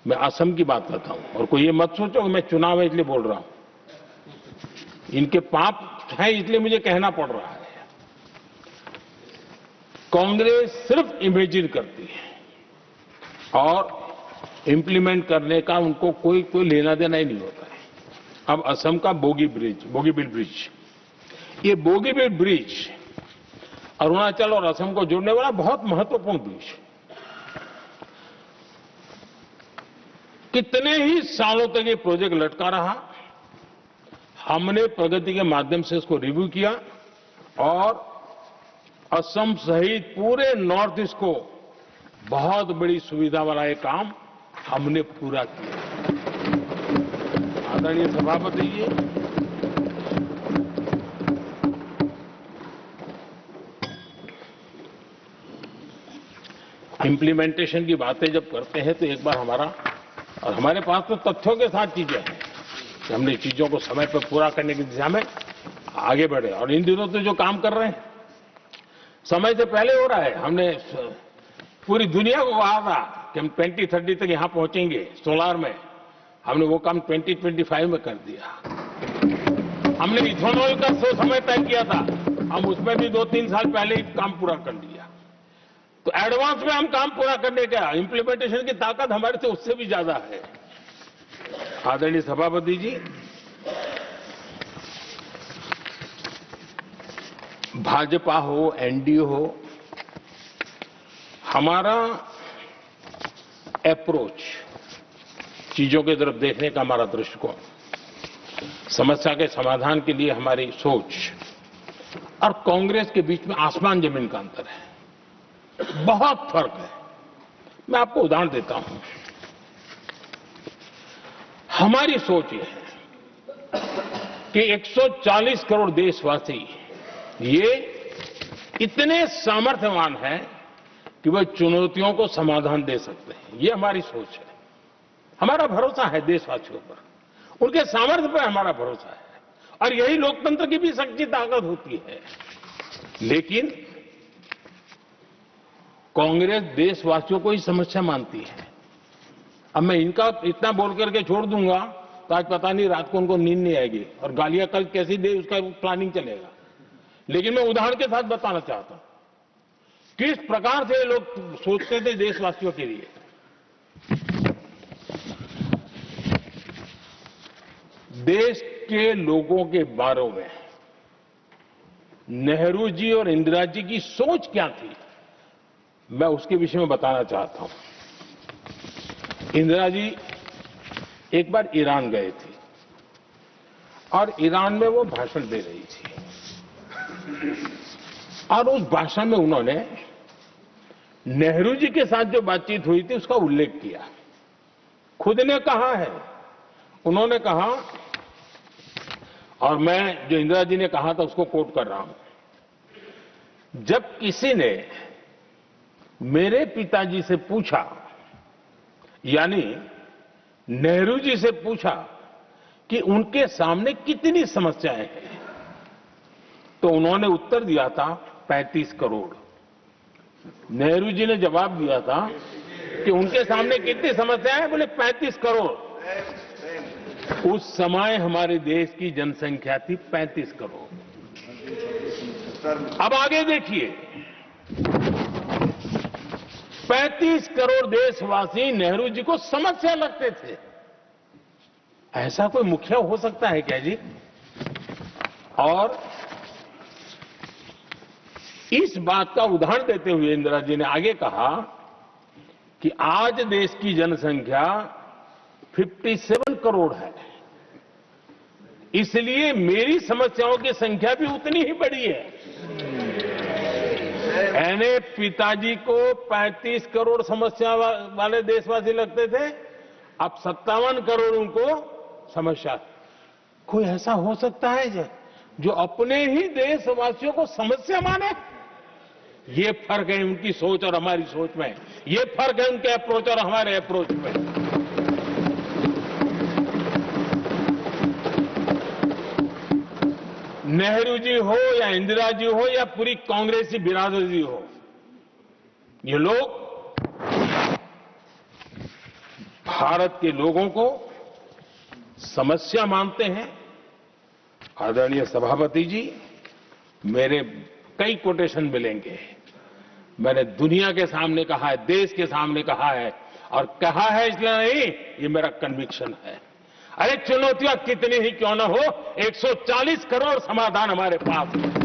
मैं असम की बात करता हूं, और कोई ये मत सोचो कि मैं चुनाव है इसलिए बोल रहा हूं। इनके पाप है इसलिए मुझे कहना पड़ रहा है। कांग्रेस सिर्फ इमेजिन करती है और इंप्लीमेंट करने का उनको कोई लेना देना ही नहीं होता है। अब असम का बोगीबील ब्रिज, ये बोगीबील ब्रिज अरुणाचल और असम को जोड़ने वाला बहुत महत्वपूर्ण ब्रिज, कितने ही सालों तक ये प्रोजेक्ट लटका रहा। हमने प्रगति के माध्यम से इसको रिव्यू किया और असम सहित पूरे नॉर्थ ईस्ट को बहुत बड़ी सुविधा वाला ये काम हमने पूरा किया। आदरणीय सभापति जी, इंप्लीमेंटेशन की बातें जब करते हैं तो एक बार हमारे पास तो तथ्यों के साथ चीजें हैं कि हमने चीजों को समय पर पूरा करने की दिशा में आगे बढ़े। और इन दिनों तो जो काम कर रहे हैं समय से पहले हो रहा है। हमने पूरी दुनिया को कहा था कि हम 2030 तक यहां पहुंचेंगे सोलार में, हमने वो काम 2025 में कर दिया। हमने इथेनॉल का समय तय किया था, हम उसमें भी 2-3 साल पहले ही काम पूरा कर लिया। तो एडवांस में हम काम पूरा करने का, इंप्लीमेंटेशन की ताकत हमारे से उससे भी ज्यादा है। आदरणीय सभापति जी, भाजपा हो, एनडीए हो, हमारा अप्रोच, चीजों की तरफ देखने का हमारा दृष्टिकोण, समस्या के समाधान के लिए हमारी सोच और कांग्रेस के बीच में आसमान जमीन का अंतर है, बहुत फर्क है। मैं आपको उदाहरण देता हूं। हमारी सोच ये है कि 140 करोड़ देशवासी ये इतने सामर्थ्यवान हैं कि वह चुनौतियों को समाधान दे सकते हैं। ये हमारी सोच है। हमारा भरोसा है देशवासियों पर, उनके सामर्थ्य पर हमारा भरोसा है, और यही लोकतंत्र की भी सच्ची ताकत होती है। लेकिन कांग्रेस देशवासियों को ही समस्या मानती है। अब मैं इनका इतना बोल करके छोड़ दूंगा तो आज पता नहीं रात को उनको नींद नहीं आएगी और गालियां कल कैसी दे उसका प्लानिंग चलेगा। लेकिन मैं उदाहरण के साथ बताना चाहता हूं किस प्रकार से लोग सोचते थे देशवासियों के लिए। देश के लोगों के बारे में नेहरू जी और इंदिरा जी की सोच क्या थी, मैं उसके विषय में बताना चाहता हूं। इंदिरा जी एक बार ईरान गए थे और ईरान में वो भाषण दे रही थी, और उस भाषण में उन्होंने नेहरू जी के साथ जो बातचीत हुई थी उसका उल्लेख किया। खुद ने कहा है, उन्होंने कहा, और मैं जो इंदिरा जी ने कहा था उसको कोट कर रहा हूं, जब किसी ने मेरे पिताजी से पूछा, यानी नेहरू जी से पूछा कि उनके सामने कितनी समस्याएं हैं, तो उन्होंने उत्तर दिया था 35 करोड़। नेहरू जी ने जवाब दिया था कि उनके सामने कितनी समस्याएं हैं, बोले 35 करोड़। उस समय हमारे देश की जनसंख्या थी 35 करोड़। अब आगे देखिए, 35 करोड़ देशवासी नेहरू जी को समस्या लगते थे। ऐसा कोई मुखिया हो सकता है क्या जी? और इस बात का उदाहरण देते हुए इंदिरा जी ने आगे कहा कि आज देश की जनसंख्या 57 करोड़ है, इसलिए मेरी समस्याओं की संख्या भी उतनी ही बड़ी है। यानी पिताजी को 35 करोड़ समस्या वाले देशवासी लगते थे, अब 57 करोड़ उनको समस्या। कोई ऐसा हो सकता है जो अपने ही देशवासियों को समस्या माने? ये फर्क है उनकी सोच और हमारी सोच में, ये फर्क है उनके अप्रोच और हमारे अप्रोच में। नेहरू जी हो या इंदिरा जी हो या पूरी कांग्रेसी बिरादरी हो, ये लोग भारत के लोगों को समस्या मानते हैं। आदरणीय सभापति जी, मेरे कई कोटेशन मिलेंगे। मैंने दुनिया के सामने कहा है, देश के सामने कहा है, और कहा है इसलिए नहीं, ये मेरा कन्विक्शन है। अरे चुनौतियां कितनी ही क्यों न हो, 140 करोड़ समाधान हमारे पास है।